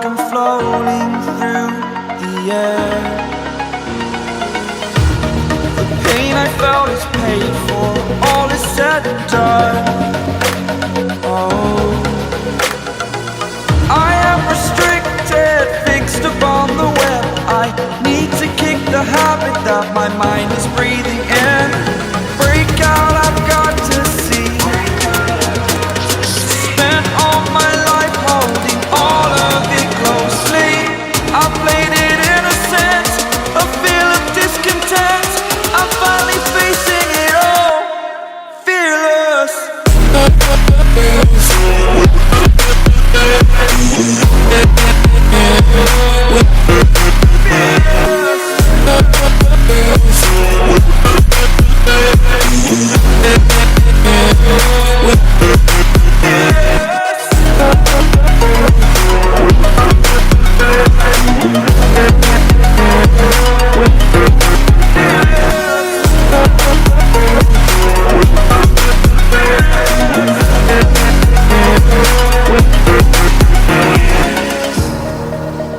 like I'm floating through the air. The pain I felt is paid for, all is said and done. Oh, I am restricted, fixed upon the web. I need to kick the habit that my mind is breathing in. Break out, I've got to see. Spent all my life holding all of it closely. I played it innocent, a feel of discontent. I'm finally facing it all, fearless.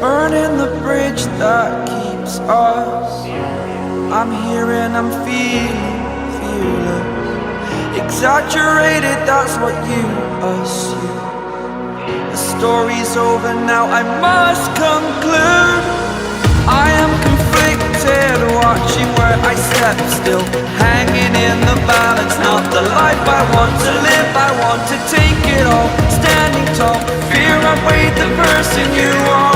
Burning the bridge that keeps us. I'm here and I'm feeling fearless. Exaggerated, that's what you assume. The story's over now, I must conclude. I am conflicted, watching where I step still, hanging in the balance. Not the life I want to live, I want to take it all. Standing tall, fear I weighed the person you are.